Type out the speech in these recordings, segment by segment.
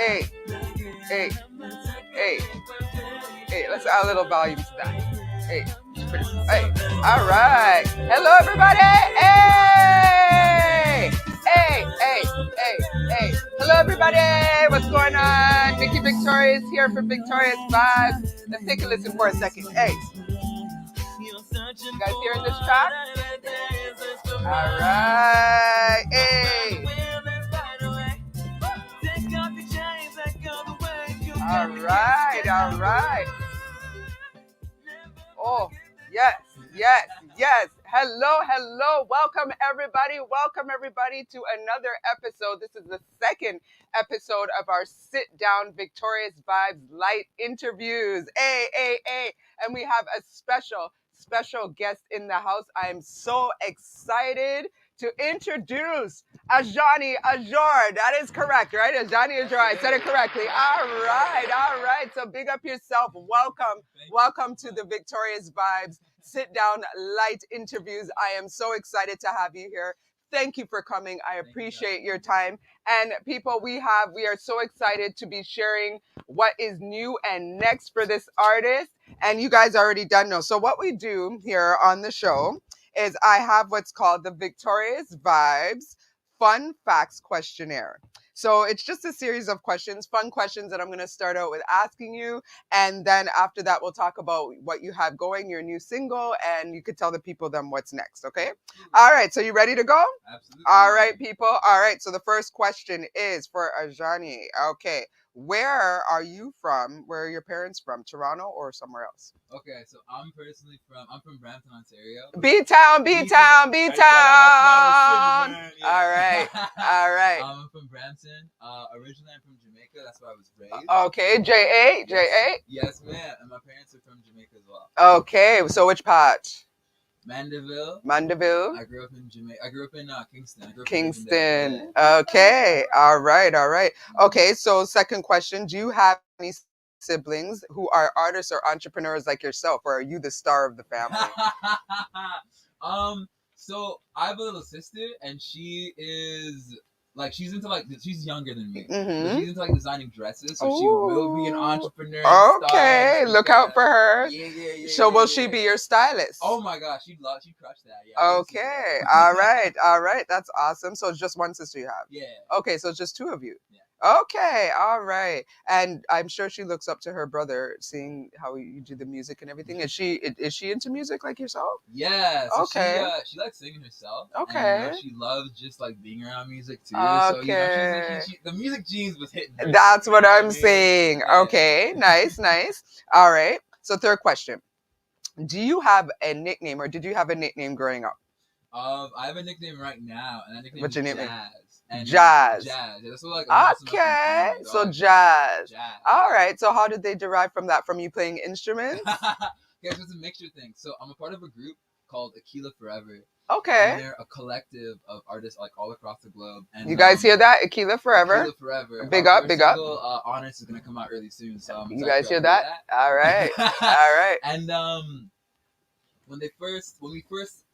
Hey, hey, hey, hey. Let's add a little volume to that. Hey, hey. All right. Hello, everybody. Hey, hey, hey, hey, hey. Hello, everybody. What's going on? Nikki Victoria is here for Victoria's Vibes. Let's take a listen for a second. Hey, you guys hearing this track? All right. Hey. All right, all right. Oh, yes, yes, yes. Hello, hello. Welcome, everybody to another episode. This is the second episode of our Sit Down Victorious Vibes Light interviews. Hey, hey, hey. And we have a special guest in the house. I am so excited to introduce Ajhanie Ajor. That is correct, right? Ajhanie Ajor. I said it correctly. All right. So big up yourself. Welcome to the Victorious Vibes Sit Down Light interviews. I am so excited to have you here. Thank you for coming. I appreciate your time. And people, we are so excited to be sharing what is new and next for this artist. And you guys already done know. So what we do here on the show is I have what's called the Victorious Vibes Fun Facts Questionnaire. So it's just a series of questions, fun questions that I'm going to start out with asking you. And then after that, we'll talk about what you have going, your new single, and you could tell the people then what's next, okay? All right, so you ready to go? Absolutely. All right, people. All right, so the first question is for Ajhanie. Okay, where are you from? Where are your parents from? Toronto or somewhere else? Okay, so I'm from Brampton, Ontario. B-Town. Yeah. All right. I'm from Brampton. Originally I'm from Jamaica. That's where I was raised. Okay, J.A. Yes, ma'am. And my parents are from Jamaica as well. Okay, so which part? Mandeville. I grew up in Jamaica. I grew up in Kingston. Kingston. Okay. All right. Okay, so second question. Do you have any siblings who are artists or entrepreneurs like yourself, or are you the star of the family? So I have a little sister, and she is she's younger than me. Mm-hmm. But she's into designing dresses, so she will be an entrepreneur. Okay, look out for her. Yeah. So will she be your stylist? Oh my gosh, she'd crush that. Yeah. Okay, all right. That's awesome. So it's just one sister you have? Yeah. Okay, so it's just two of you? Yeah. Okay, all right. And I'm sure she looks up to her brother, seeing how you do the music and everything. Is she into music like yourself? Yeah. So okay. She likes singing herself. Okay. And, she loves just being around music too. Okay. So the music genes was hitting her. That's what I'm saying. Yeah. Okay, nice. All right. So third question. Do you have a nickname, or did you have a nickname growing up? I have a nickname right now, and that nickname What's your is nickname? Jazz. And Jazz. Jazz. Yeah, that's what okay. So Jazz. All right. So how did they derive from that? From you playing instruments? Yeah, so it's a mixture thing. So I'm a part of a group called Aquila Forever. Okay. And they're a collective of artists all across the globe. And you guys hear that? Aquila Forever. Aquila Forever. Big up. Honest is gonna come out really soon. So you guys hear that? All right. All right. And when we first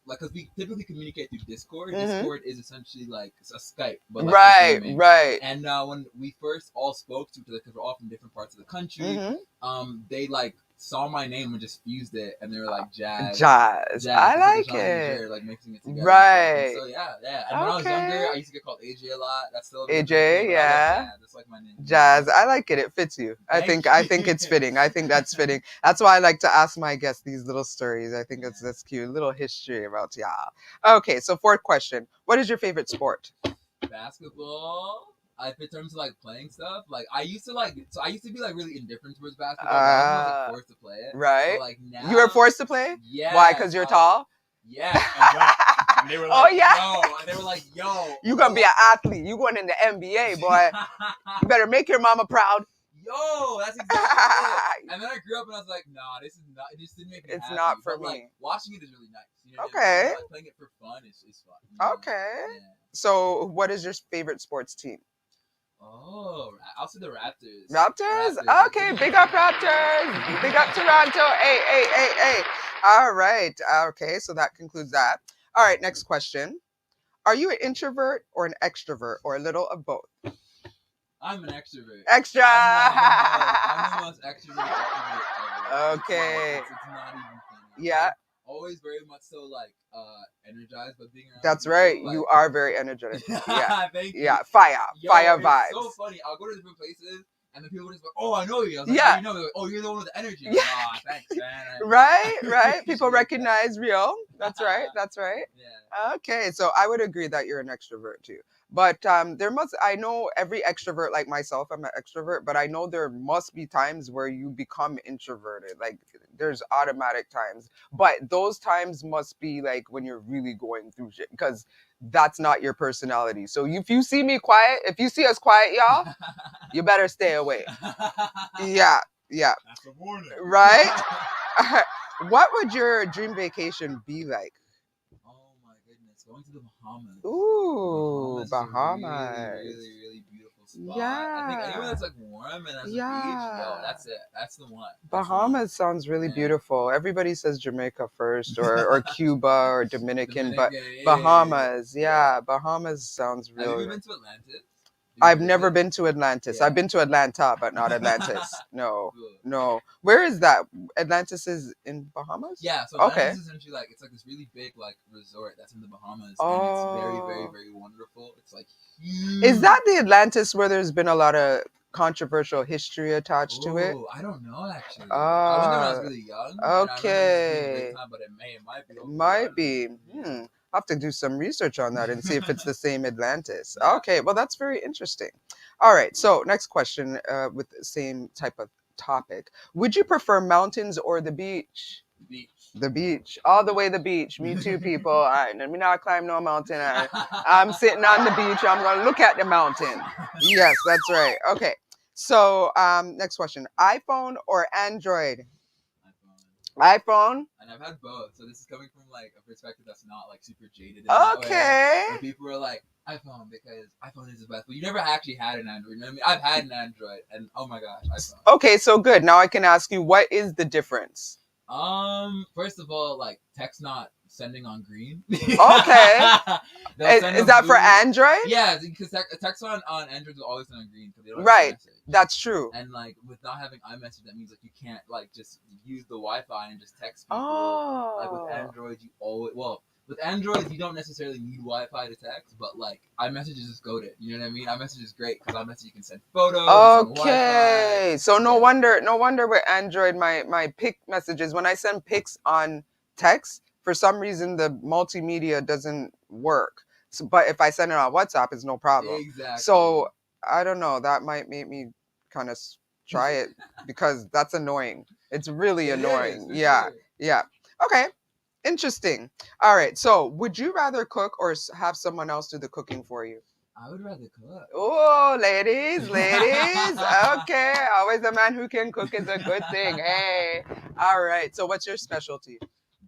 because we typically communicate through Discord. Mm-hmm. Discord is essentially a Skype, but right. And when we first all spoke to each other, because we're all from different parts of the country, mm-hmm. They saw my name and just fused it, and they were like Jazz. I like it. Mixing it together. Right. So yeah. And when I was younger, I used to get called AJ a lot. That's still AJ, yeah. That's my name. Jazz. I like it. It fits you. I think it's fitting. I think that's fitting. That's why I like to ask my guests these little stories. I think that's cute. A little history about y'all. Okay, so fourth question. What is your favorite sport? Basketball. In terms of playing stuff, I used to be really indifferent towards basketball. But I was forced to play it. Right. So, now you were forced to play? Yeah. Why? Because you're tall? Yeah. And they were yo. You gonna be an athlete. You going in the NBA, boy. You better make your mama proud. Yo, that's exactly it. And then I grew up and I was like, nah, this didn't make me happy. It's not for me. Watching it is really nice. You know okay. Playing it for fun is fun. You know? Okay. Yeah. So what is your favorite sports team? Oh, I'll say the Raptors. Raptors? Okay, big up Raptors. Big up Toronto. Hey. All right. Okay, so that concludes that. All right, next question. Are you an introvert or an extrovert, or a little of both? I'm an extrovert. Extra. I'm the most extrovert ever. Okay. It's not even funny. Yeah. I'm always very much so like energized by being around That's people, right. like, you are very energetic. Yeah. Thank you. Yeah. Fire It's vibes. so funny. I'll go to different places and then people will just like, oh, I know you. I was like, Yeah. how do you know me? Like, oh, you're the one with the energy. I'm like, ah, thanks, man. Right. People Shit like recognize real. That's right. Yeah. Okay, so I would agree that you're an extrovert too. But I know every extrovert like myself, I'm an extrovert, but I know there must be times where you become introverted. Like there's automatic times. But those times must be like when you're really going through shit because that's not your personality. So if you see me quiet, if you see us quiet, y'all, you better stay away. Yeah. That's a warning. Right? What would your dream vacation be like? Oh my goodness, going to the Bahamas. Ooh, Bahamas. Is a Bahamas. really beautiful spot. Yeah. I think anywhere that's like warm and has a beach, yo, that's it. That's the one. Bahamas sounds really beautiful. Everybody says Jamaica first or Cuba or Dominican, but Bahamas, Bahamas sounds Have you really. ever been to Atlantis? I've never been to Atlantis. Yeah. I've been to Atlanta, but not Atlantis. No. Cool. No. Where is that? Atlantis is in Bahamas? Yeah, so Atlantis Okay. is essentially like it's like this really big like resort that's in the Bahamas, Oh. and it's very wonderful. It's like huge. Is that the Atlantis where there's been a lot of controversial history attached to it? I don't know actually. I went there when I was really young. Okay. And I remember it was a big time, but it might be. Might be. Yeah. I'll have to do some research on that and see if it's the same Atlantis. Yeah. Okay, well, that's very interesting. All right, so next question with the same type of topic. Would you prefer mountains or the beach? Beach. The beach. All the way the beach. Me too, people. All right, let me not climb no mountain. I'm sitting on the beach. I'm going to look at the mountain. Yes, that's right. Okay, so next question. iPhone or Android? iPhone. And I've had both, so this is coming from like a perspective that's not like super jaded. Okay. Where people are like iPhone because iPhone is the best, but you never actually had an Android. You know what I mean? I've had an Android, and oh my gosh, iPhone. Okay, so good. Now I can ask you, what is the difference? First of all, like text not sending on green. Okay. Is that for Android? Yeah, because text on Android will always send on green because they don't right. have iMessage. That's true. And like with not having iMessage, that means like you can't like just use the Wi-Fi and just text people. Oh. Like with Android, with Android you don't necessarily need Wi-Fi to text, but like iMessage is just goated. You know what I mean? iMessage is great because iMessage you can send photos. Okay. So no wonder with Android my pic messages, when I send pics on text, for some reason the multimedia doesn't work. So, but if I send it on WhatsApp, it's no problem. Exactly. So I don't know. That might make me kind of try it because that's annoying. It's really annoying. Yeah. Okay. Interesting. All right. So, would you rather cook or have someone else do the cooking for you? I would rather cook. Oh, ladies. Okay. Always a man who can cook is a good thing. Hey. All right. So, what's your specialty?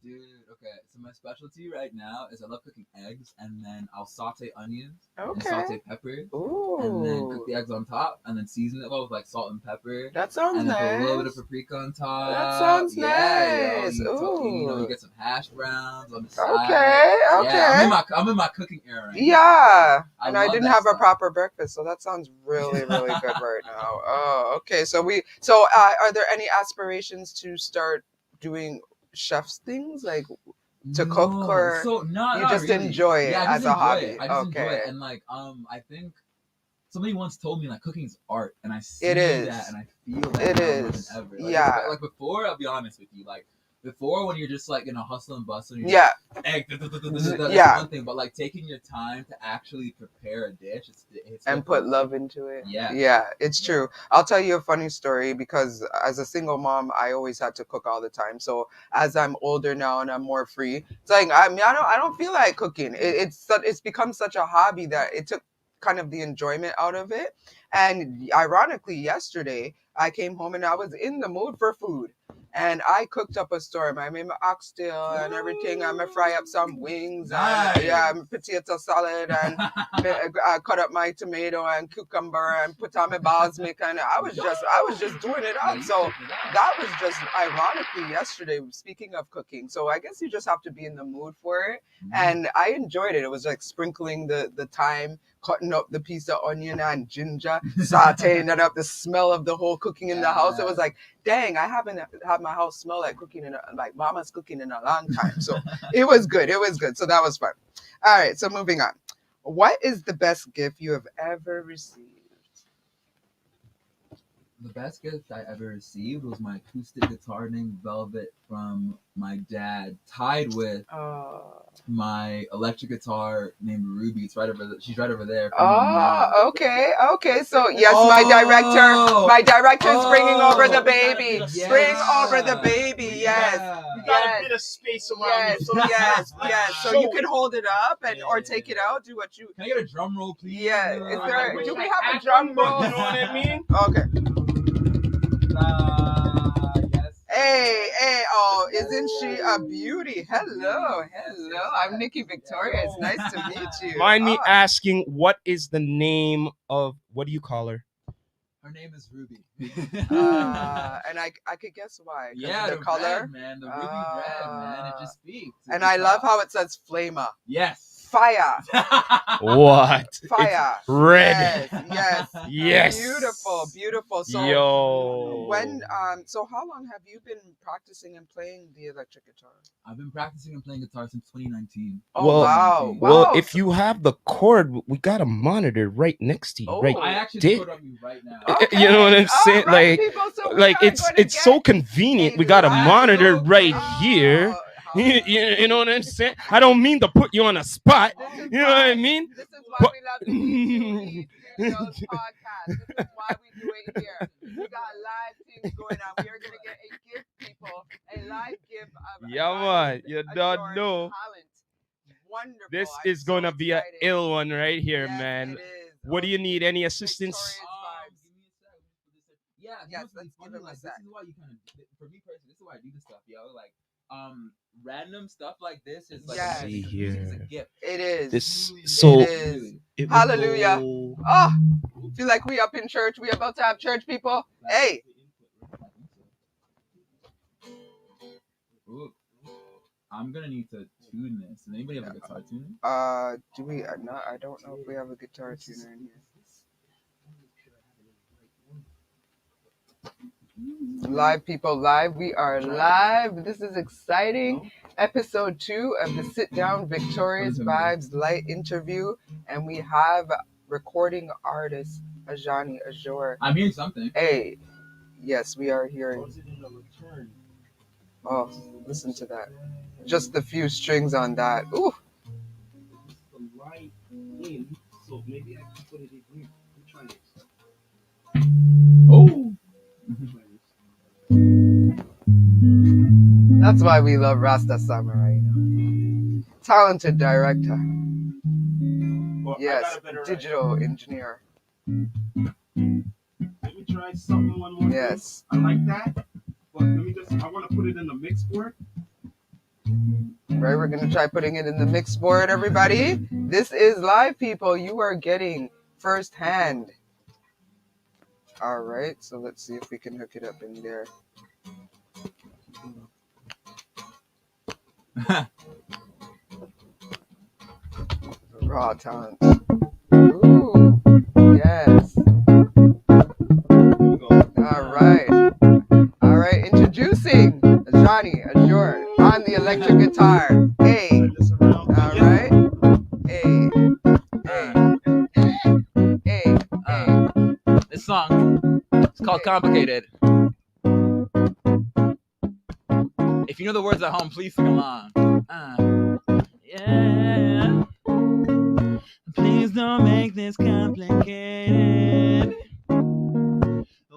Dude, okay. So my specialty right now is I love cooking eggs, and then I'll saute onions and saute peppers, and then cook the eggs on top, and then season it well with like salt and pepper. That sounds and then nice. put a little bit of paprika on top. That sounds nice. You get some hash browns on the side. Okay. Yeah, I'm in my cooking era right now. Yeah. And I didn't have stuff. a proper breakfast, so that sounds really good right now. Oh, okay. So are there any aspirations to start doing chef's things like to cook, or so you just really. enjoy it as a hobby? I just enjoy it, and like I think somebody once told me like cooking is art, and I see that, and I feel that more than ever. Like, like before, I'll be honest with you, like before when you're just like in a hustle and bustle, and you're egg, that's one thing, but like taking your time to actually prepare a dish, it's and put love into it. Yeah, it's true. I'll tell you a funny story, because as a single mom, I always had to cook all the time. So as I'm older now and I'm more free, it's like I don't feel like cooking. It's become such a hobby that it took kind of the enjoyment out of it. And ironically, yesterday I came home and I was in the mood for food. And I cooked up a storm. I made my oxtail and everything. I'm gonna fry up some wings. And, potato salad, and I cut up my tomato and cucumber and put on my balsamic. And I was just doing it up. So that was just ironically yesterday. Speaking of cooking, so I guess you just have to be in the mood for it. And I enjoyed it. It was like sprinkling the thyme cutting up the piece of onion and ginger, sauteing it up, the smell of the whole cooking in the house. It was like, dang, I haven't had my house smell like like mama's cooking in a long time. So it was good. It was good. So that was fun. All right. So moving on. What is the best gift you have ever received? The best gift I ever received was my acoustic guitar named Velvet from my dad, tied with my electric guitar named Ruby. It's right over. She's right over there. Okay. So yes, my director is bringing over the baby. Bring over the baby. Yes. You got a bit of space around you. Yes. So you can hold it up or take it out. Do what you. Can I get a drum roll, please? Yeah. Do we have a drum roll? You know what I mean? Okay. Yes. Hey, isn't she a beauty? Hello. I'm Nikki Victoria. It's nice to meet you. Mind me asking, what is the name of, what do you call her? Her name is Ruby. And I could guess why. Yeah, the color. Red, man. The ruby red, man. It just speaks. And I love how it says flamer. Yes. Fire. What? Fire. It's red. Yes. Beautiful. So so how long have you been practicing and playing the electric guitar? I've been practicing and playing guitar since 2019. Wow. Well, if you have the cord, we got a monitor right next to you. Right. I actually put on you right now. Okay. You know what I'm saying? Right, people, so it's so convenient. We got a monitor right here. You know what I'm saying? I don't mean to put you on a spot. You know what I mean? This is why we love the Videos podcast. This is why we do it here. We got live things going on. We are going to get a live gift of you don't know. Talent. Wonderful. This is going to be an ill one right here, man. What do you need? Any assistance? Yes, let's give him a sec. This is why you kind of, for me personally, this is why I do this stuff, yo. Like, random stuff like this is like Yes. a gift. It is. It is. Hallelujah. Oh, feel like we up in church. We about to have church, people. Hey. Ooh. I'm gonna need to tune this. Does anybody have a guitar tuner? Do we? No, I don't know if we have a guitar tuner in here. Live, people, live. We are live. This is exciting. Episode 2 of the Sit Down Victorious Vibes Light interview. And we have recording artist Ajhanie. I'm hearing something. Hey, yes, we are hearing. Oh, listen to that. Just a few strings on that. Ooh. So maybe I can put it in here. Try this. Oh. That's why we love Rasta Samurai. Talented director. Well, yes, digital engineer. Let me try something one more. Yes. I like that. But I want to put it in the mix board. Right, we're going to try putting it in the mix board, everybody. This is live, people. You are getting firsthand. All right, so let's see if we can hook it up in there. Raw talent. Ooh, yes. All right. Introducing Ajhanie on the electric guitar. Hey. All right. Hey. This song, it's called Complicated. If you know the words at home, please sing along. Yeah. Please don't make this complicated.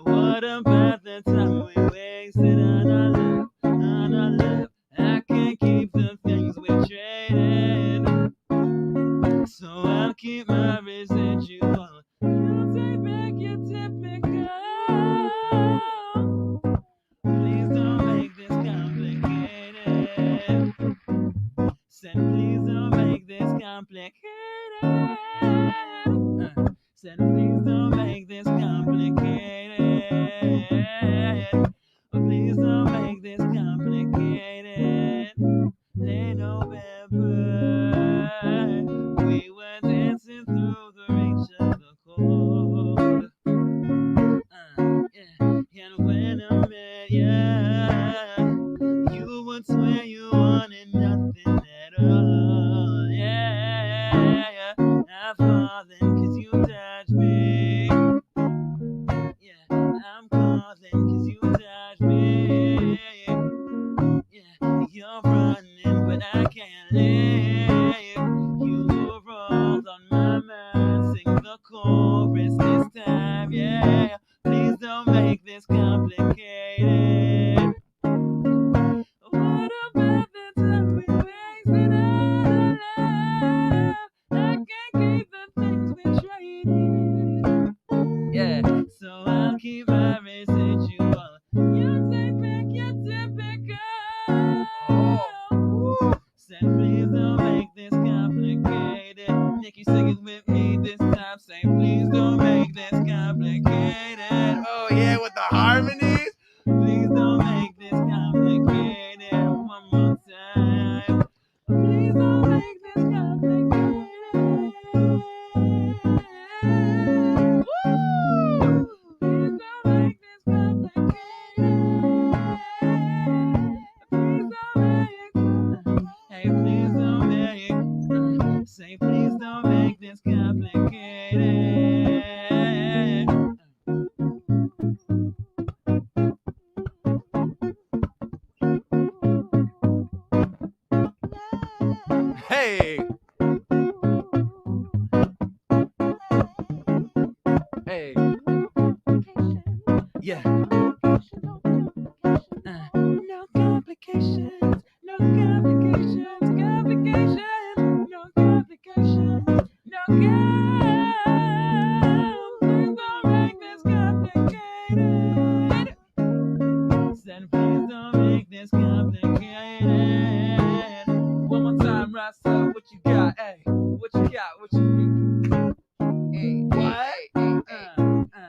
What about the time we wasted on our love? I can't keep the things we traded. So I'll keep my residual. You take back your typical. Please don't make this complicated. Said please don't make this complicated. this complicated? What about the time we wasted our love? I can't keep the things we traded. Yeah, so I'll keep my residual. You take back your typical. Said please don't make this complicated. Nikki, sing it with me this time. Say please don't make this complicated. Oh yeah, with the harmonies. Please don't make this complicated. One more time. Please don't make this complicated. Woo! Please don't make this complicated. Please don't make. Hey, please don't make. Say please don't make this complicated. Hey. Hey. Yeah. No complications. No complications. Complications. No complications. No please don't make this complicated. Said please don't make this complicated. One more time, Rasta. What you got? Hey, what you got? What you mean? Hey, what?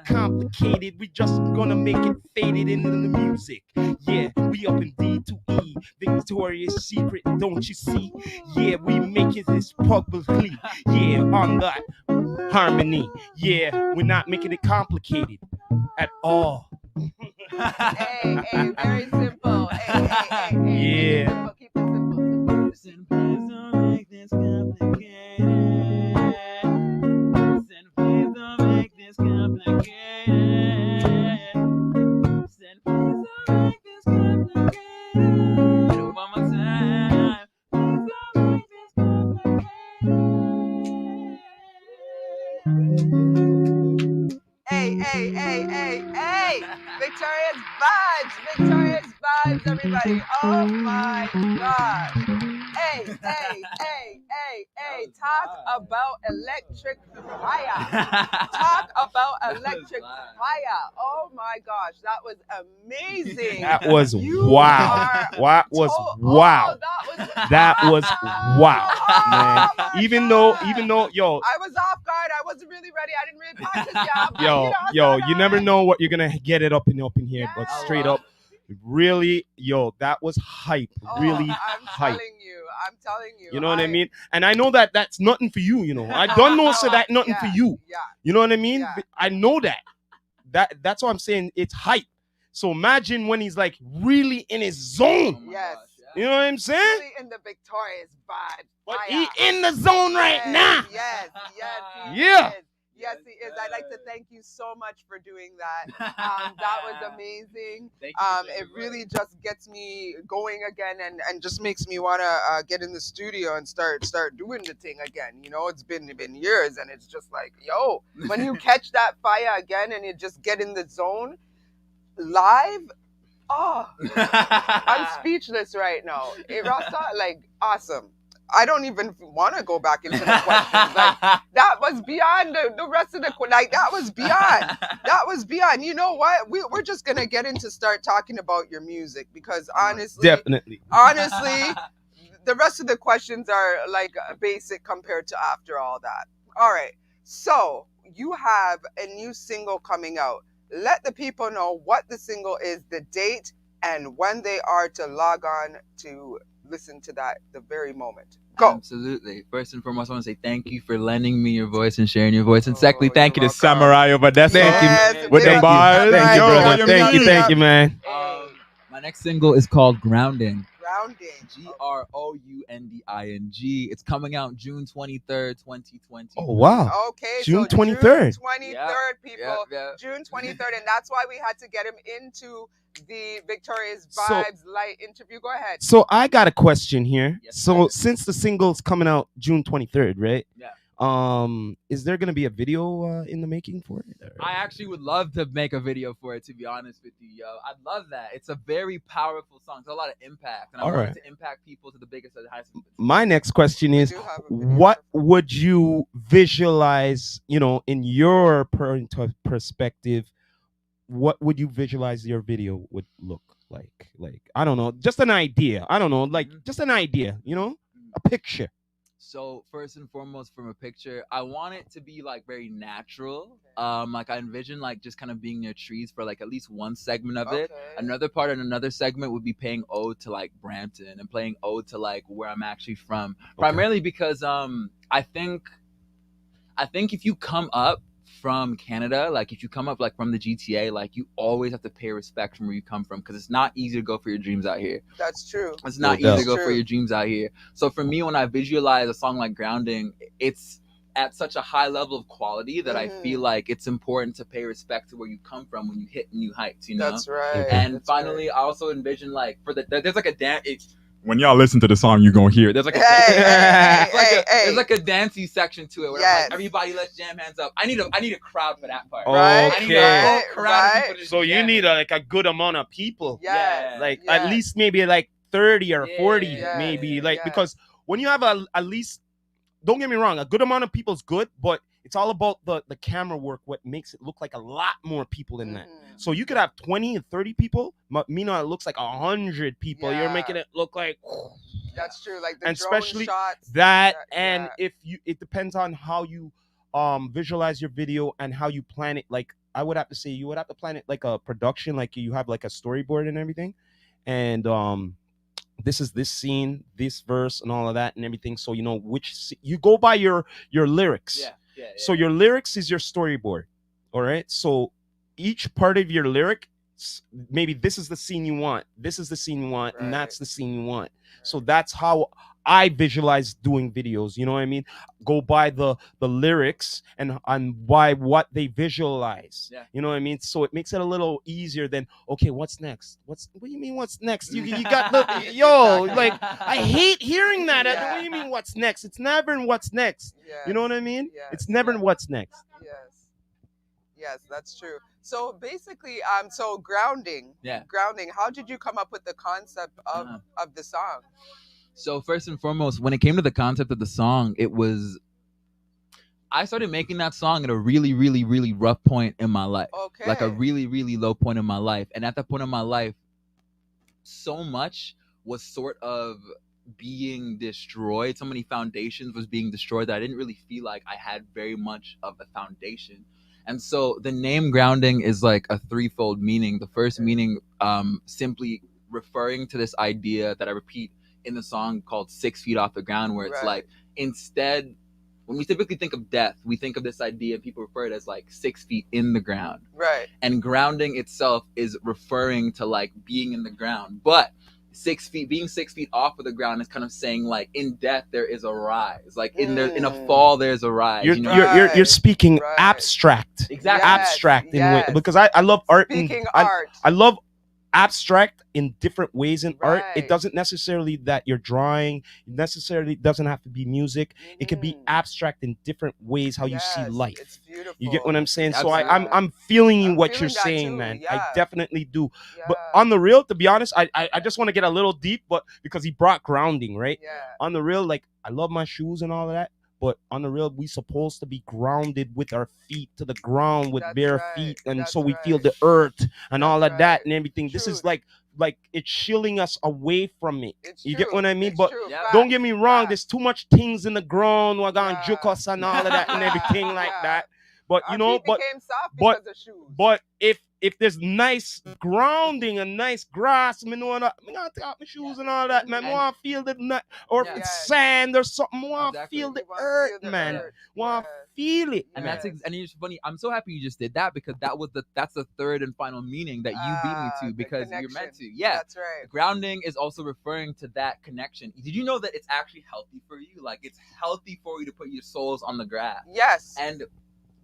Complicated, we just gonna make it faded into the music. Yeah, we up in D to E, Victoria's Secret, don't you see? Yeah, we making this publicly. Yeah, on that harmony. Yeah, we're not making it complicated at all. Hey, very simple. Hey. Yeah. Keep it simple. Listen, please don't make this complicated. Listen, please don't make this complicated. Listen, please don't make this complicated. One more time. Please don't make this complicated. Hey. Victoria's vibes, everybody. Oh my gosh. Hey. Talk about electric fire. Talk about electric fire. Oh my gosh, that was amazing. That was wow. That was wow. That was wow, man. Even though, yo, I was off guard. I wasn't really ready. I didn't really practice yet. You never know what you're gonna get it up in here, but straight up, really, that was hype. Really hype. I'm telling you. You know what I mean? And I know that that's nothing for you. I don't know so that nothing for you. Yeah. You know what I mean? Yeah. I know that. That's what I'm saying. It's hype. So imagine when he's like really in his zone. Yes. You know what I'm saying? Really in the Victoria's vibe. But he in the zone right now. Yes. Yeah. Yes, he is. I'd like to thank you so much for doing that. That was amazing. It really just gets me going again and just makes me want to get in the studio and start doing the thing again. It's been years, and it's just like, yo, when you catch that fire again and you just get in the zone live, oh, I'm speechless right now. Rasta, like, awesome. I don't even want to go back into the questions. Like, that was beyond the rest of the that was beyond. That was beyond. You know what? We're just gonna get into start talking about your music, because honestly, the rest of the questions are like basic compared to after all that. All right. So you have a new single coming out. Let the people know what the single is, the date, and when they are to log on to listen to that the very moment. Go. Absolutely. First and foremost, I want to say thank you for lending me your voice and sharing your voice. And secondly, thank you to Samurai over there. Thank you. With the bars. Thank you, brother. Thank you, man. My next single is called Grounding. Grounding. It's coming out June 23rd, 2020. Oh, wow. Okay. June 23rd. June 23rd, people. Yep. June 23rd. And that's why we had to get him into the Victoria's Vibes Light interview. Go ahead. So I got a question here. Yes, so sir. Since the single's coming out June 23rd, right? Yeah. Is there gonna be a video in the making for it? Or? I actually would love to make a video for it, to be honest with you, yo. I'd love that. It's a very powerful song. It's a lot of impact, and I want it to impact people to the biggest of the highest. My next question is, what would you visualize, in your perspective, what would you visualize your video would look like? Like, I don't know, just an idea. I don't know, like just an idea, a picture. So first and foremost, from a picture, I want it to be like very natural. Like I envision like just kind of being near trees for like at least one segment of it. Another part and another segment would be paying ode to like Brampton and playing ode to like where I'm actually from. Primarily because I think if you come up from Canada, like if you come up like from the GTA, like you always have to pay respect from where you come from, because it's not easy to go for your dreams out here. That's true. It's not easy to go for your dreams out here. So for me, when I visualize a song like Grounding, it's at such a high level of quality that I feel like it's important to pay respect to where you come from when you hit new heights, That's right. And finally, I also envision like there's like a dance. When y'all listen to the song, you're gonna hear it. There's like there's like a dancey section to it where I'm like, everybody, let's jam hands up. I need a crowd for that part. Right. I need a whole crowd of people to so you need like a good amount of people. At least maybe like 30 or 40, maybe because when you have at least, don't get me wrong, a good amount of people is good, but it's all about the camera work, what makes it look like a lot more people than that. So you could have 20 and 30 people, but meanwhile it looks like 100 people. You're making it look like that's true, like the and drone especially shots, that and if you, it depends on how you visualize your video and how you plan it. Like I would have to say you would have to plan it like a production, like you have like a storyboard and everything, and this is this scene, this verse and all of that and everything, so you know which you go by your lyrics. So your lyrics is your storyboard. All right, so each part of your lyric, maybe this is the scene you want, this is the scene you want, and that's the scene you want. So that's how I visualize doing videos, you know what I mean? Go by the lyrics and by what they visualize. You know what I mean? So it makes it a little easier than, okay, what's next? What do you mean what's next? You got the like I hate hearing that. What do you mean what's next? It's never what's next. You know what I mean? It's never what's next. Yes, that's true. So basically, so grounding. How did you come up with the concept of the song? So first and foremost, when it came to the concept of the song, I started making that song at a really, really, really rough point in my life. Like a really, really low point in my life. And at that point in my life, so much was sort of being destroyed. So many foundations was being destroyed that I didn't really feel like I had very much of a foundation. And so the name Grounding is like a threefold meaning. The first meaning, simply referring to this idea that I repeat in the song called 6 feet off the ground, where it's like, instead, when we typically think of death, we think of this idea, people refer it as like 6 feet in the ground. And grounding itself is referring to like being in the ground. But 6 feet, being 6 feet off of the ground is kind of saying like in death there is a rise, like in a fall there's a rise. You're speaking abstract, abstract in way, because I love art. I love abstract in different ways in art. It doesn't necessarily that you're drawing, it necessarily doesn't have to be music. It can be abstract in different ways how you see life. It's beautiful. You get what I'm saying? So I'm feeling you what you're saying, man. I definitely do. But on the real, to be honest, I just want to get a little deep, but because he brought grounding, right? On the real, like I love my shoes and all of that. But on the real, we supposed to be grounded with our feet to the ground with bare feet, and so we feel the earth and all of that and everything. This is like it's shielding us away from it. You get what I mean? But don't get me wrong, there's too much things in the ground, we're gonna juke us and all of that and everything like that. But you know, but if there's nice grounding and nice grass, I know that I'm gonna take off my shoes and all that, man. I want to feel the nut, or if it's sand or something, I want to feel the earth, man. Want to feel it. And that's and it's funny. I'm so happy you just did that, because that's the third and final meaning that you beat me to, because you're meant to. Yeah, that's right. Grounding is also referring to that connection. Did you know that it's actually healthy for you? Like it's healthy for you to put your soles on the grass. Yes. And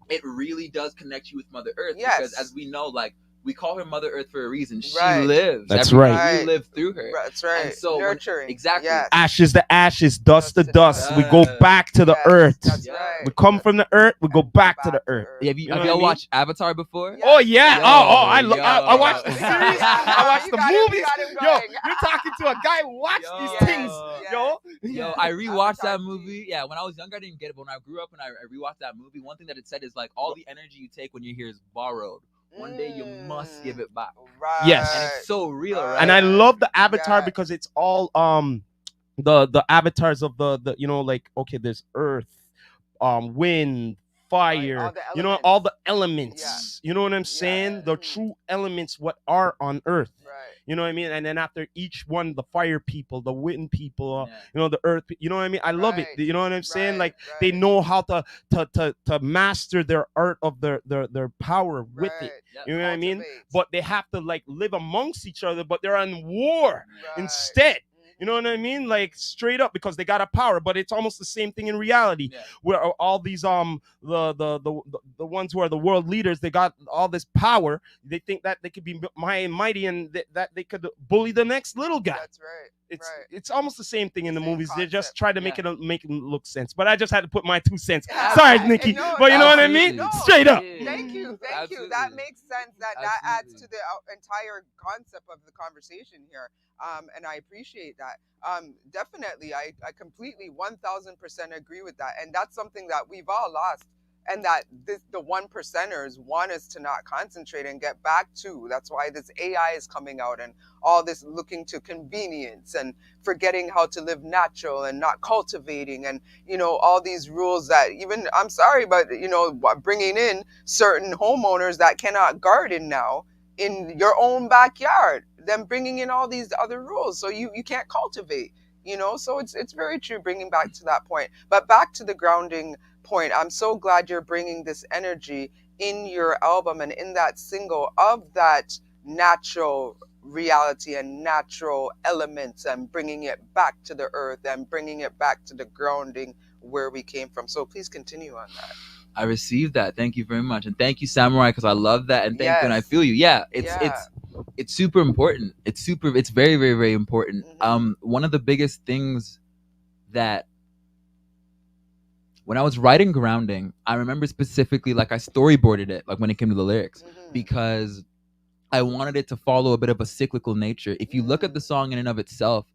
it really does connect you with Mother Earth, because as we know, like we call her Mother Earth for a reason. She Right. lives. That's every day. right. We live through her. That's right. And so nurturing. exactly. Yes. Ashes to ashes, dust to Dust to dust. dust. We go back to the Yes, earth. That's Yeah. right. We come from the earth. We go And back to the earth. Have You know y'all what I mean? watched Avatar before? Yes. Oh yeah. Yo, I watched the yo. series. Yeah, I watched you the got him, you movies. got him Yo, going. you're talking to a guy who watched Yo. these Yes, things. yes. Yo. Yo, I rewatched Avatar that movie. Yeah, when I was younger, I didn't get it. But when I grew up and I rewatched that movie, one thing that it said is like all the energy you take when you're here is borrowed. One day you must give it back. Right. Yes. And it's so real, right? And I love the Avatar Yeah. because it's all the avatars of the you know, like, okay, there's earth, wind, fire, Right, all the you know, elements. all the elements. You know what I'm saying? The true elements what are on earth. Right. You know what I mean? And then after each one, the fire people, the wind people, Yeah. you know, the earth, you know what I mean? I love it. Right. You know what I'm saying? Right, Like right. they know how to master their art of their power with it. Right. Yeah. You know what I mean? Cultivate. But they have to like live amongst each other, but they're in war Right. instead. You know what I mean? Like straight up, because they got a power, but it's almost the same thing in reality. Yeah. Where all these the ones who are the world leaders, they got all this power. They think that they could be mighty and that they could bully the next little guy. That's right. It's almost the same thing in the Same movies. They just concept. try to make it look sense. But I just had to put my 2 cents. Yeah, Sorry, right. Nikki, No, but you know what I absolutely. mean? No, Straight up. Yeah. Thank you. That Absolutely. makes sense. That adds to the entire concept of the conversation here. And I appreciate that. Definitely, I completely 1000% agree with that. And that's something that we've all lost. And that the 1%ers want us to not concentrate and get back to. That's why this AI is coming out and all this looking to convenience and forgetting how to live natural and not cultivating and, you know, all these rules that even, I'm sorry, but, you know, bringing in certain homeowners that cannot garden now in your own backyard, them bringing in all these other rules. So you can't cultivate, you know, so it's very true, bringing back to that point. But back to the grounding point, I'm so glad you're bringing this energy in your album and in that single of that natural reality and natural elements and bringing it back to the earth and bringing it back to the grounding where we came from. So please continue on that. I received that. Thank you very much. And thank you, Samurai, because I love that. And thank you, and I Yes. feel you. Yeah, it's super important. It's very, very, very important. One of the biggest things that when I was writing Grounding, I remember specifically, like, I storyboarded it, like, when it came to the lyrics, because I wanted it to follow a bit of a cyclical nature. If you look at the song in and of itself,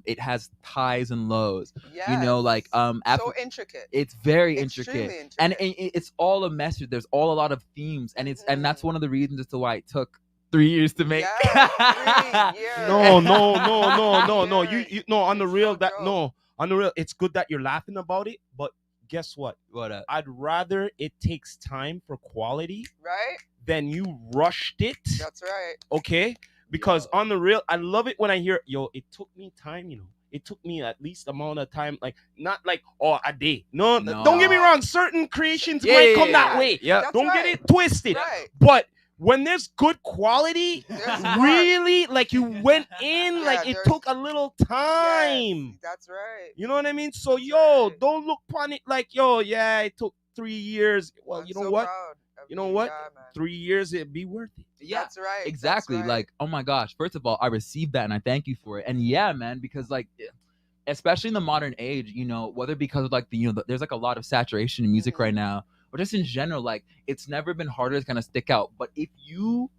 it has highs and lows. Yes. You know, like so intricate. It's very Extremely intricate. And it's all a message. There's a lot of themes, and and that's one of the reasons as to why it took 3 years to make. Yeah, 3 years. No. You no, on the It's real so that dope. no, on the real, it's good that you're laughing about it, but guess what? What up? I'd rather it takes time for quality Right? than you rushed it. That's right. Okay? Because Yo. on the real, I love it when I hear, yo, it took me time, you know. It took me at least amount of time, like not like a day. No, don't get me wrong. Certain creations might come that way. Yeah. That's Don't get right. it twisted. Right. But when there's good quality, There's spark. really, like you went in, Yeah, like it there's- took a little time. Yes, that's right. You know what I mean? So That's yo, right. don't look upon it like, yo, yeah, it took 3 years. Well, I'm you know so what? proud of You know what? Yeah, man. 3 years, it'd be worth it. Yeah. That's right. that's Exactly. right. Like, oh my gosh. First of all, I received that and I thank you for it. And yeah, man, because like, especially in the modern age, you know, whether because of like there's like a lot of saturation in music right now, or just in general, like it's never been harder to kind of stick out. But if you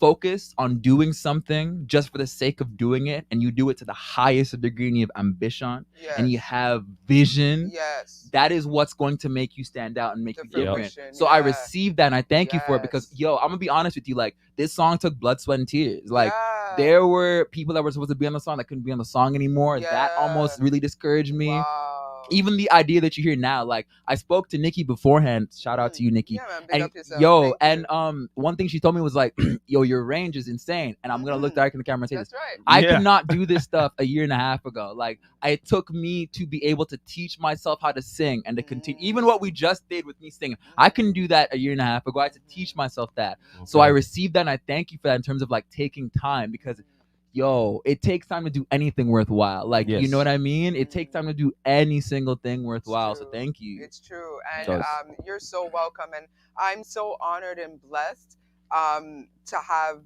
focus on doing something just for the sake of doing it, and you do it to the highest degree of ambition, Yes. and you have vision, Yes. that is what's going to make you stand out and make The you different. fruition, So I yeah. received that and I thank you for it because, Yes. yo, I'm gonna be honest with you, like this song took blood, sweat, and tears. Like Yeah. there were people that were supposed to be on the song that couldn't be on the song anymore. That Yeah. almost really discouraged me. Wow. Even the idea that you hear now, like I spoke to Nikki beforehand. Shout out to you, Nikki. Yeah, man, big And up yourself. yo, Thank and you. one thing she told me was like, yo, your range is insane. And I'm gonna look direct in the camera and say That's this. right. I Yeah. could not do this stuff a year and a half ago. Like it took me to be able to teach myself how to sing and to continue. Even what we just did with me singing, I couldn't do that a year and a half ago. I had to teach myself that. So I received that and I thank you for that in terms of like taking time because yo, it takes time to do anything worthwhile. Like, you Yes. know what I mean? It takes time to do any single thing worthwhile. So true. thank you. It's true. And So- you're so welcome. And I'm so honored and blessed to have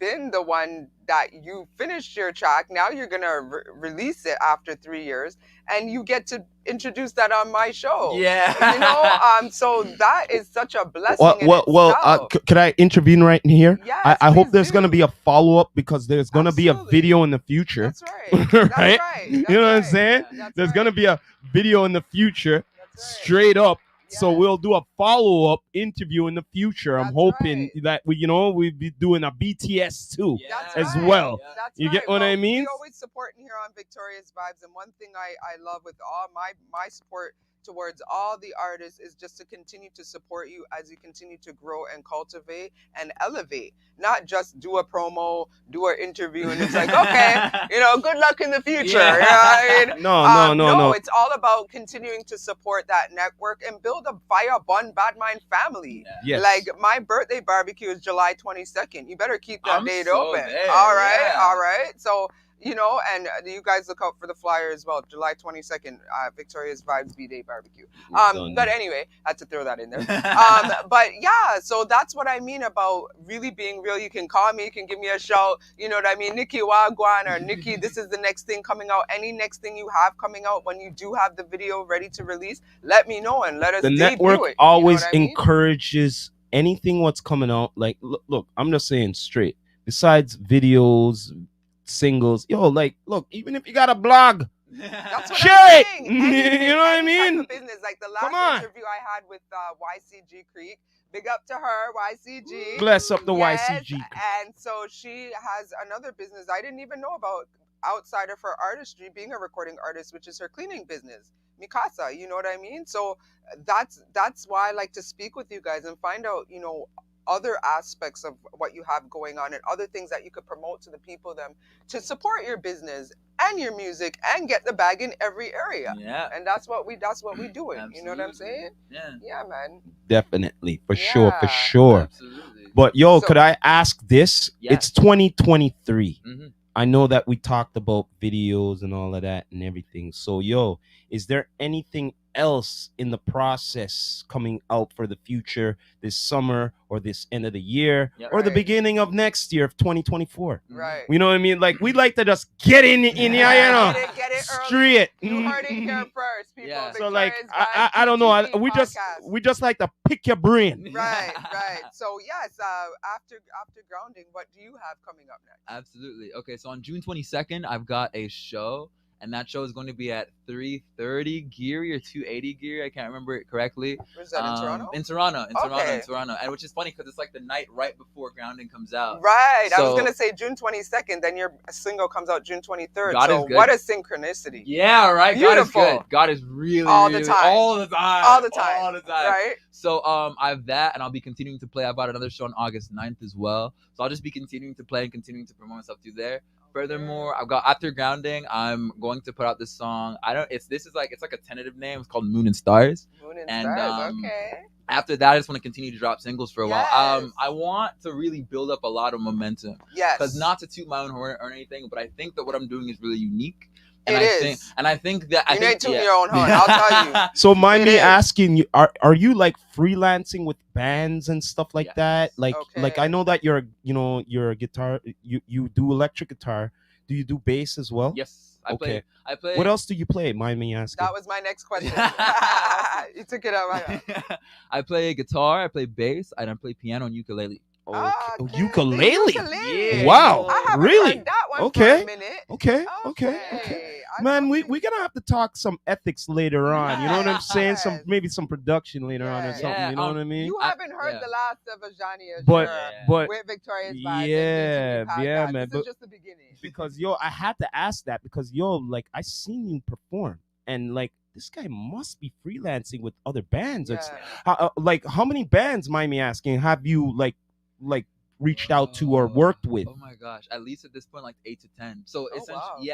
been the one that you finished your track. Now you're gonna release it after 3 years, and you get to introduce that on my show. Yeah. So that is such a blessing in itself. Could I intervene right in here? Yes, I hope there's do. gonna be a follow-up, because there's gonna be a video in the future. That's right. Right? That's right. You know what I'm saying? There's gonna be a video in the future, straight up. So we'll do a follow-up interview in the future. I'm hoping that we'll be doing a BTS too as well. That's you get what I mean? We always supporting here on Victorious Vibes, and one thing I love with all my support towards all the artists is just to continue to support you as you continue to grow and cultivate and elevate. Not just do a promo, do an interview, and it's like, okay, good luck in the future. Yeah. You know what I mean? No. It's all about continuing to support that network and build a Fire Bun Bad Mind family. Yes. Like, my birthday barbecue is July 22nd. You better keep that date open. There. All right. So, and you guys look out for the flyer as well. July 22nd, Victorious Vibes B-Day Barbecue. But anyway, I had to throw that in there. But yeah, so that's what I mean about really being real. You can call me, you can give me a shout. You know what I mean? Nikki Wagwan or Nikki, this is the next thing coming out. Any next thing you have coming out, when you do have the video ready to release, let me know and let us debut it. The network always encourages anything what's coming out. Like, look, I'm just saying straight. Besides videos, singles, look, even if you got a blog, that's what share I'm it. saying. You know what I mean? Type of business, like the last interview I had with YCG Creek. Big up to her, YCG. Bless up the YCG. And so she has another business I didn't even know about outside of her artistry, being a recording artist, which is her cleaning business, Mikasa. You know what I mean? So that's why I like to speak with you guys and find out, other aspects of what you have going on and other things that you could promote to the people to support your business and your music and get the bag in every area. Yeah. And that's what we doing. Absolutely. You know what I'm saying? Yeah, man. Definitely, for sure. Absolutely. But could I ask this? Yeah. It's 2023. Mm-hmm. I know that we talked about videos and all of that and everything. So is there anything else in the process coming out for the future, this summer or this end of the year or the beginning of next year of 2024? Right. You know what I mean? Like, we like to just get in get it straight. You heard it here first, people. Yeah. So I don't know. We just like to pick your brain. Right. So yes, after grounding, what do you have coming up next? Absolutely. Okay, so on June 22nd, I've got a show. And that show is going to be at 330 Geary or 280 Geary. I can't remember it correctly. Where's that, in Toronto? In Toronto. And which is funny because it's like the night right before Grounding comes out. Right. So, I was going to say June 22nd. Then your single comes out June 23rd. God is good. What a synchronicity. Yeah, right. Beautiful. God is good. God is really, all the time. All the time. Right. So I have that, and I'll be continuing to play. I've got another show on August 9th as well. So I'll just be continuing to play and continuing to promote myself through there. Furthermore, I've got after Grounding, I'm going to put out this song. It's like a tentative name. It's called Moon and Stars. Okay. After that, I just want to continue to drop singles for a while. I want to really build up a lot of momentum. Yes. Because not to toot my own horn or anything, but I think that what I'm doing is really unique. And I think that you ain't tooting your own horn. I'll tell you. So mind me asking you, are you like freelancing with bands and stuff like that? Like I know that you're a guitar. You do electric guitar. Do you do bass as well? Yes. I play. What else do you play? Mind me asking. That was my next question. You took it out right now. I play guitar. I play bass, and I play piano and ukulele. Okay. Ukulele. Yeah. Wow. I haven't really? heard that one okay. for a minute. Okay. Man, we're gonna have to talk some ethics later on. You know what I'm saying? Maybe some production later on or something. Yeah. You know what I mean? You haven't heard the last of Ajhanie, but with Victorious Vibes. Yeah, man. This is just the beginning. Because I had to ask that because like I seen you perform and like this guy must be freelancing with other bands. Yeah. Like how many bands? Mind me asking? Have you like reached out to or worked with? Oh my gosh, at least at this point, like 8 to 10. So essentially,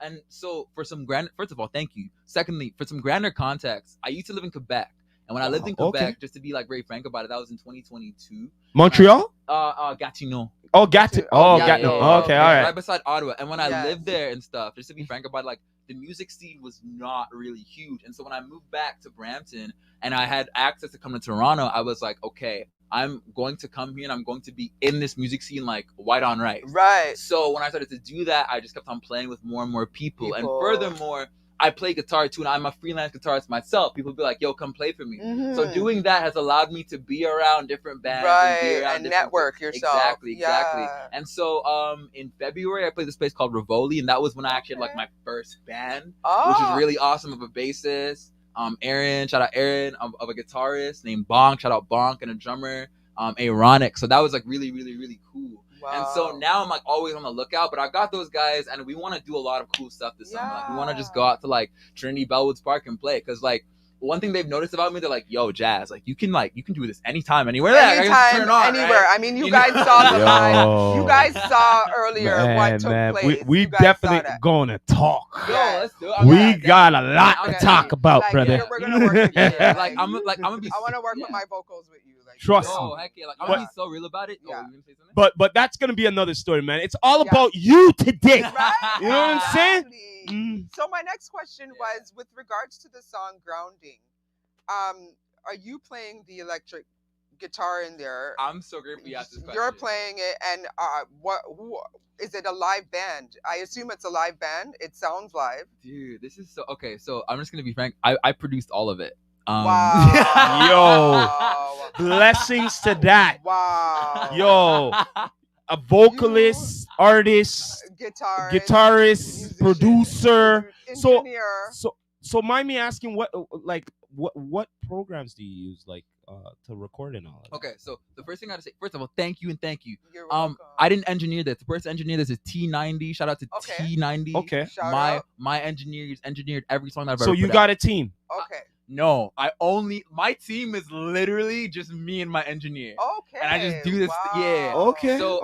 And so for some first of all, thank you. Secondly, for some grander context, I used to live in Quebec. And when I lived in Quebec, just to be like very frank about it, that was in 2022. Montreal? Gatineau. Oh, Gatineau. Okay, all right. Right beside Ottawa. And when I lived there and stuff, just to be frank about it, like the music scene was not really huge. And so when I moved back to Brampton and I had access to come to Toronto, I was like, okay, I'm going to come here and I'm going to be in this music scene like white on rice. Right. So when I started to do that, I just kept on playing with more and more people. And furthermore, I play guitar too, and I'm a freelance guitarist myself. People be like, "Yo, come play for me." So doing that has allowed me to be around different bands, and network yourself. Exactly. And so, in February, I played this place called Rivoli, and that was when I actually had like my first band, which was really awesome. Of a bassist, Aaron, shout out Aaron, of a guitarist named Bonk, shout out Bonk, and a drummer, Aaronic. So that was like really, really, really cool. Wow. And so now I'm like always on the lookout, but I got those guys, and we want to do a lot of cool stuff this summer. Like we want to just go out to like Trinity Bellwoods Park and play, because like one thing they've noticed about me, they're like, "Yo, Jazz, like you can do this anytime, anywhere, anytime, anywhere." Right? I mean, you guys saw the live. You guys saw earlier what took place. We definitely gonna talk. Yo, let's do it. We got a lot to talk about, brother. We're gonna work together. I'm gonna be. I want to work with my vocals with you. Like, trust me. Oh, heck yeah! Like I'm gonna be so real about it. Yeah. Oh, you gonna say something? But that's gonna be another story, man. It's all about you today. Right? You know what I'm saying? So my next question was with regards to the song "Grounding." Are you playing the electric guitar in there? I'm so grateful you asked this question. You're playing it, and who is it? A live band? I assume it's a live band. It sounds live. Dude, this is so okay. So I'm just gonna be frank. I produced all of it. Wow. Yo, blessings to that. Wow. Yo, a vocalist, artist, guitarist, musician, producer, engineer. So mind me asking, what programs do you use to record and all of that? Okay, so the first thing I gotta say, first of all, thank you. You're welcome. I didn't engineer this. The person engineered this is T90. Shout out to T90. Okay. My engineers engineered every song that I've ever So you got a team? Okay. No, my team is literally just me and my engineer. Okay. And I just do this. Yeah. Okay. So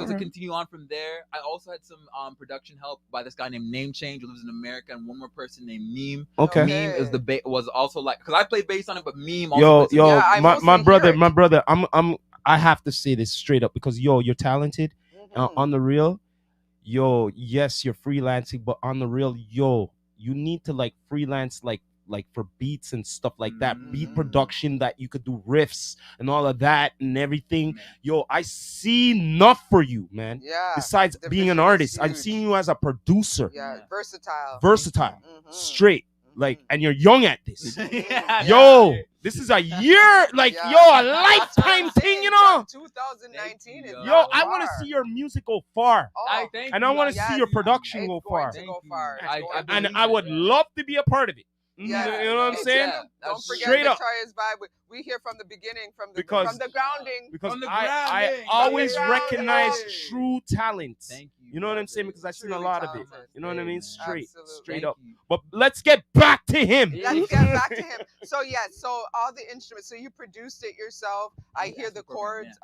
to continue on from there, I also had some production help by this guy named Name Change, who lives in America, and one more person named Meme. Okay. Meme is was also like, because I played bass on it, but Meme also my brother, I have to say this straight up, because you're talented. On the real, yes, you're freelancing, but on the real, you need to like freelance like for beats and stuff like that, beat production, that you could do riffs and all of that and everything. I see enough for you, man. Yeah. Besides being an artist, I've seen you as a producer. Yeah, versatile. Straight. Like, and you're young at this. This is a year, a lifetime thing, you know. 2019. I want to see your music go far. And I want to see your production go far. And I would love to be a part of it. Yeah, you know what I'm saying? Don't forget straight up. Victoria's Vibe. We hear from the beginning, from the grounding. Because I always recognize true talent. Thank you. You know what I'm saying? Because I've seen a lot of it. You know what I mean? Straight up. You. But let's get back to him. Let's get back to him. So so all the instruments. So you produced it yourself. I hear the chords.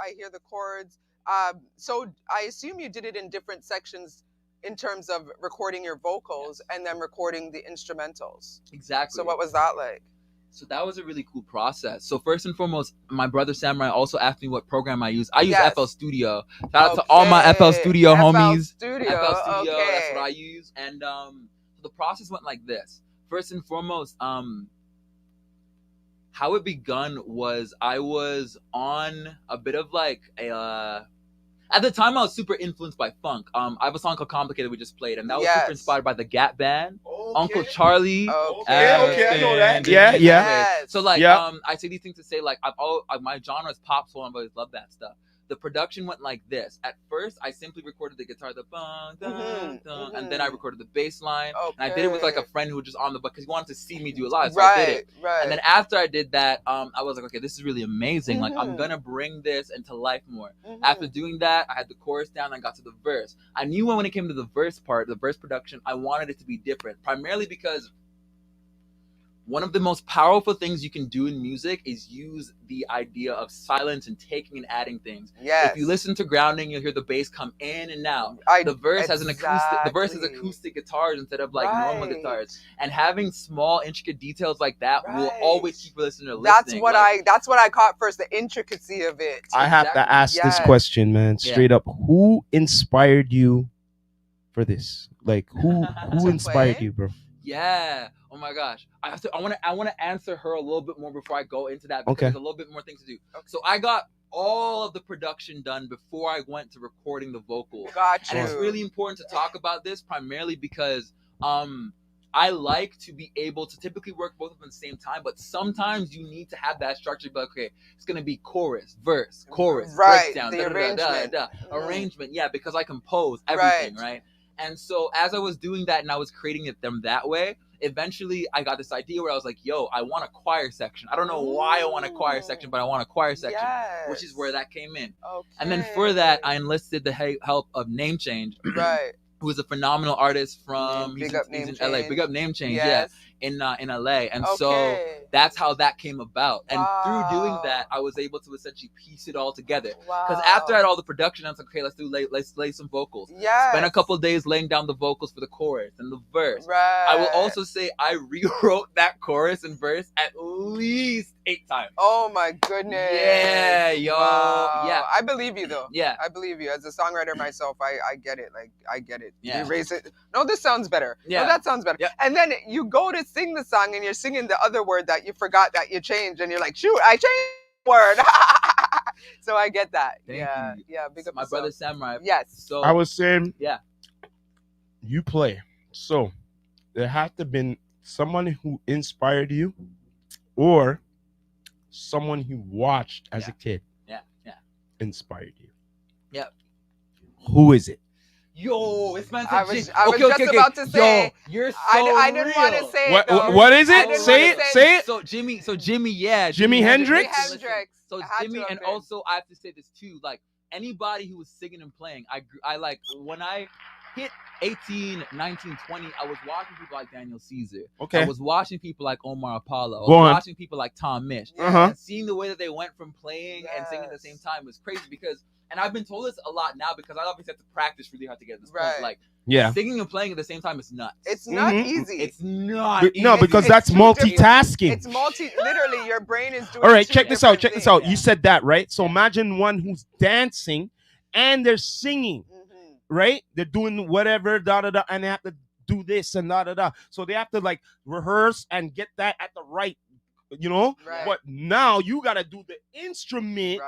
So I assume you did it in different sections, in terms of recording your vocals and then recording the instrumentals. Exactly. So what was that like? So that was a really cool process. So first and foremost, my brother Samurai also asked me what program I use. I use FL Studio. Shout out to all my FL Studio homies. FL Studio, that's what I use. And so the process went like this. First and foremost, how it begun was I was on a bit of like at the time, I was super influenced by funk. I have a song called "Complicated" we just played, and that was super inspired by the Gap Band, Uncle Charlie. Okay, I know that. Yeah. So I say these things to say my genre is pop soul, and I've always loved that stuff. The production went like this. At first, I simply recorded the guitar, and then I recorded the bass line. And I did it with like a friend who was just on the because he wanted to see me do it live. So I did it. And then after I did that, I was like, okay, this is really amazing. Like I'm gonna bring this into life more. After doing that, I had the chorus down. And I got to the verse. I knew when it came to the verse part, the verse production, I wanted it to be different. Primarily because one of the most powerful things you can do in music is use the idea of silence and taking and adding things. Yes. If you listen to Grounding, you'll hear the bass come in and out. The verse has an acoustic. The verse is acoustic guitars instead of like normal guitars. And having small, intricate details like that will always keep a listener listening. That's what I caught first. The intricacy of it. I have to ask this question, man. Straight up, who inspired you for this? Like who inspired you, bro? Yeah. Oh my gosh. I want to answer her a little bit more before I go into that, because there's a little bit more things to do. Okay. So I got all of the production done before I went to recording the vocals. Got you. And it's really important to talk about this primarily because I like to be able to typically work both of them at the same time, but sometimes you need to have that structure. But okay, it's gonna be chorus, verse, chorus, right, breakdown, the arrangement. Arrangement. Yeah, because I compose everything, right? And so as I was doing that and I was creating them that way, eventually I got this idea where I was like, yo, I want a choir section. I don't know why I want a choir section, but I want a choir section, which is where that came in. Okay. And then for that, I enlisted the help of Name Change. Right. Who is a phenomenal artist from he's in LA. Big up Name Change, yes. In LA. And so that's how that came about. And through doing that, I was able to essentially piece it all together. Because after I had all the production, I was like, okay, let's lay some vocals. Spent a couple of days laying down the vocals for the chorus and the verse. Right. I will also say I rewrote that chorus and verse at least 8 times. Oh my goodness. Yeah, yo. Wow. Yeah. I believe you though. Yeah. I believe you. As a songwriter myself, I get it. Like I get it. Yeah. Erase it. No, this sounds better. Yeah. No, that sounds better. Yeah. And then you go to sing the song and you're singing the other word that you forgot that you changed and you're like, shoot, I changed the word. So I get that. Thank you. Yeah. Big so up my brother Samurai. Yes. So I was saying, yeah, you play. So there had to have been someone who inspired you or someone you watched as a kid. Yeah. Inspired you. Yep. Who is it? Yo, it's man. I was just about to say. Yo, you're so I didn't want to say it. What is it? Say it. So Jimmy, yeah. Jimmy Hendrix. So Jimmy, and also I have to say this too. Like anybody who was singing and playing, I like when I hit 18, 19, 20, I was watching people like Daniel Caesar. Okay. I was watching people like Omar Apollo. I was watching people like Tom Misch. And seeing the way that they went from playing and singing at the same time was crazy because, and I've been told this a lot now because I obviously have to practice really hard to get this point. Like, singing and playing at the same time is nuts. It's not easy. It's not easy. No, because that's multitasking. It's literally your brain is doing. All right, check this out. Yeah. You said that, right? So imagine one who's dancing and they're singing. Right? They're doing whatever, and they have to do this and So they have to like rehearse and get that at the right, Right. But now you gotta do the instrument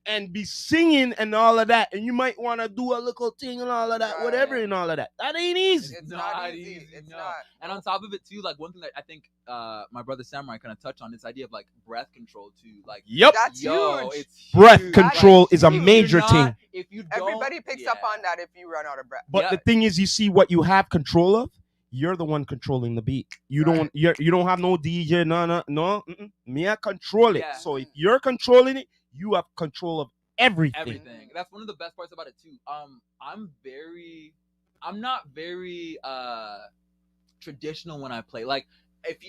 and be singing and all of that. And you might want to do a little thing and all of that, whatever and all of that. That ain't easy. It's not easy. It's not. And on top of it too, like one thing that I think my brother Samurai kind of touched on, this idea of like breath control too. Like, that's huge. It's breath control is a major thing. If you don't, everybody picks up on that if you run out of breath. But the thing is, you see what you have control of. You're the one controlling the beat. You don't have no DJ. No. Me, I control it. Yeah. So if you're controlling it, you have control of everything. That's one of the best parts about it too. I'm not very traditional when I play. Like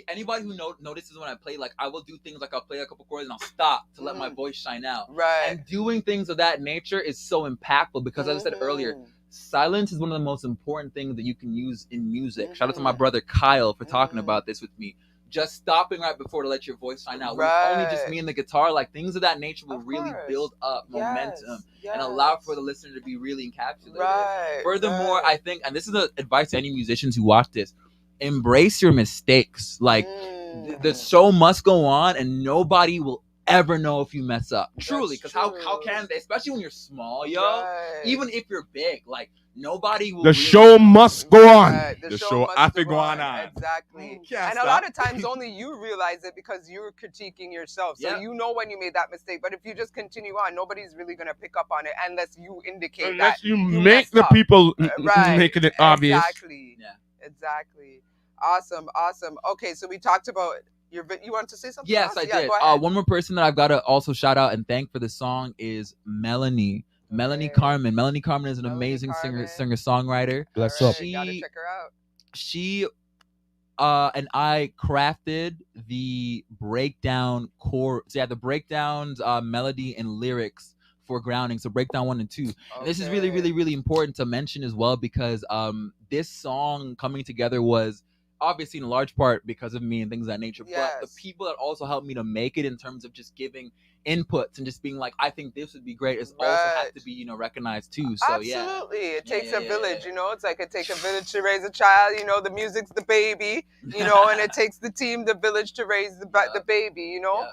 anybody who notices when I play, like I will do things like I'll play a couple chords and I'll stop to let my voice shine out. Right. And doing things of that nature is so impactful because as I said earlier, silence is one of the most important things that you can use in music. Shout out to my brother Kyle for talking about this with me. Just stopping right before to let your voice shine out. When it's only just me and the guitar, like things of that nature will really build up momentum and allow for the listener to be really encapsulated. Right. Furthermore, I think, and this is advice to any musicians who watch this, embrace your mistakes. Like the show must go on and nobody will ever know if you mess up. Truly, because how can they, especially when you're small, even if you're big, like nobody will. The show must go on. The show has to go on. Exactly. And a lot of times only you realize it because you're critiquing yourself. So you know when you made that mistake. But if you just continue on, nobody's really going to pick up on it unless you indicate unless you make the people making it obvious. Exactly. Yeah. Exactly. Awesome. Okay, so we talked about you want to say something? Yes, I did. One more person that I've got to also shout out and thank for the song is Melanie. Melanie Carmen. Melanie Carmen is an amazing singer-songwriter. Bless up. Gotta check her out. She and I crafted the breakdown core. So the breakdowns, melody and lyrics for Grounding. So breakdown 1 and 2. Okay. And this is really important to mention as well because this song coming together was obviously in large part because of me and things of that nature, Yes. but the people that also helped me to make it in terms of just giving inputs and just being like, I think this would be great, is also have to be, you know, recognized too. So absolutely, it yeah, takes yeah, a village. yeah. You know, it's like it takes a village to raise a child. You know, the music's the baby. You know, and it takes the team, the village, to raise the baby. You know,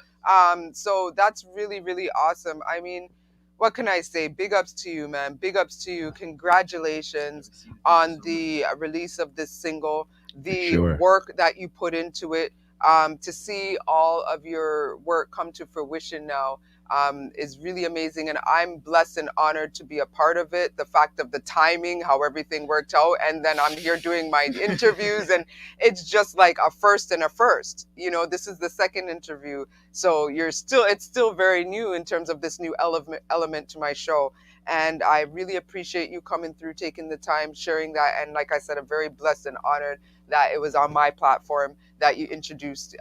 so that's really, really awesome. I mean, what can I say? Big ups to you, man. Big ups to you. Congratulations on the release of this single, the work that you put into it. To see all of your work come to fruition now is really amazing. And I'm blessed and honored to be a part of it. The fact of the timing, how everything worked out. And then I'm here doing my interviews, and it's just like a first and a first. You know, this is the second interview. So it's still very new in terms of this new element to my show. And I really appreciate you coming through, taking the time, sharing that. And like I said, I'm very blessed and honored that it was on my platform that you introduced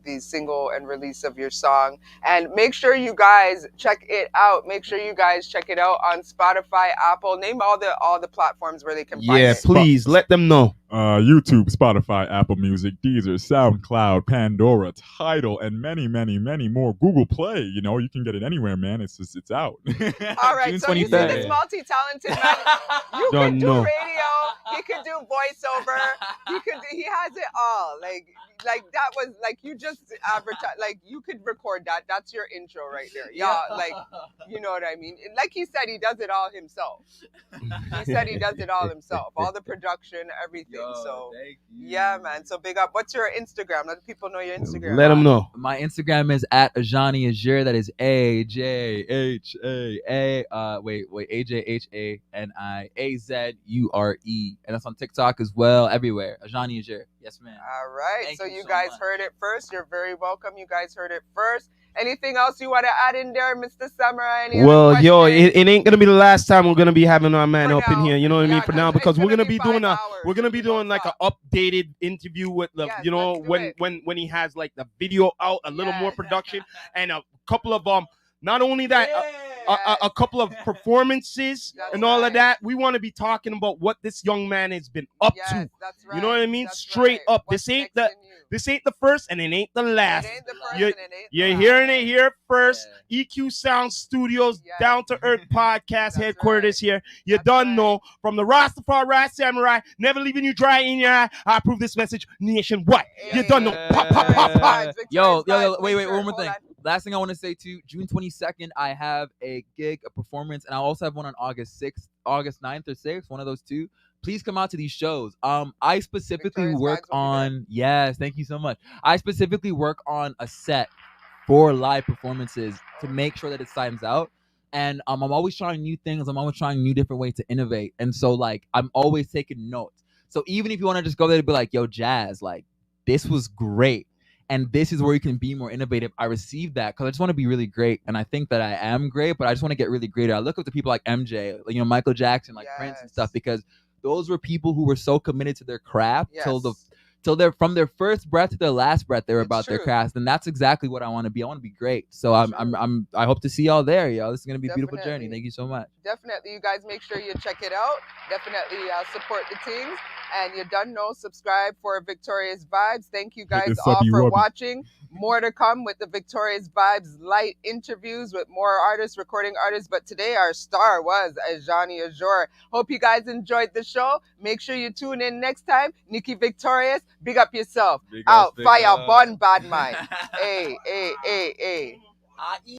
the single and release of your song. And make sure you guys check it out. Make sure you guys check it out on Spotify, Apple. Name all the platforms where they can find it. Yeah, please let them know. YouTube, Spotify, Apple Music, Deezer, SoundCloud, Pandora, Tidal, and many, many, many more. Google Play, you know, you can get it anywhere, man. It's out. All right, so you see this multi-talented man. You can do radio. He can do voiceover. He has it all. Like that was like you just advertise. Like you could record that. That's your intro right there. Yeah, like you know what I mean. Like he said, he does it all himself. He said he does it all himself. All the production, everything. So yeah, man. So big up. What's your Instagram? Let people know your Instagram. Let them know. My Instagram is at Ajhanie Ajhanie. That is AJHA. AJHANIAZURE, and that's on TikTok as well. Everywhere. Ajhanie Ajhanie. Yes, ma'am. All right. Thank so you guys heard it first. You're very welcome. You guys heard it first. Anything else you want to add in there, Mr. Samurai? Well, yo, it ain't gonna be the last time we're gonna be having our man up in here. You know what I mean? For now, because we're gonna be doing like an updated interview with the, you know, when he has like the video out, a little more production, and a couple of not only that. A couple of performances and all of that. We want to be talking about what this young man has been up to. That's right. You know what I mean? Straight up. This ain't the first, and it ain't the last. You're hearing it here first. EQ Sound Studios, Down to Earth Podcast headquarters here. You done know, from the Rastafari Samurai, never leaving you dry in your eye. I approve this message nationwide. You done know. Pop, pop, pop, pop. Yo, wait, one more thing. Last thing I want to say too, June 22nd, I have a gig, a performance, and I also have one on August 9th or 6th, one of those two. Please come out to these shows. I specifically work on, yes, thank you so much. I specifically work on a set for live performances to make sure that it signs out. And I'm always trying new things. I'm always trying new different ways to innovate. And so like, I'm always taking notes. So even if you want to just go there to be like, yo, Jazz, like this was great. And this is where you can be more innovative. I received that because I just want to be really great. And I think that I am great, but I just want to get really great. I look up to people like MJ, you know, Michael Jackson, like Prince and stuff, because those were people who were so committed to their craft till they're from their first breath to their last breath, they were about their craft. And that's exactly what I want to be. I want to be great. So I hope to see y'all there, yo. This is going to be a beautiful journey. Thank you so much. Definitely. You guys make sure you check it out. Definitely support the teams. And you done know, subscribe for Victorious Vibes. Thank you guys all for watching. More to come with the Victorious Vibes light interviews with more artists, recording artists. But today our star was Ajhanie Ajhanie. Hope you guys enjoyed the show. Make sure you tune in next time. Nikki Victorious, big up yourself. Out, fire, bun, bad mind. Hey.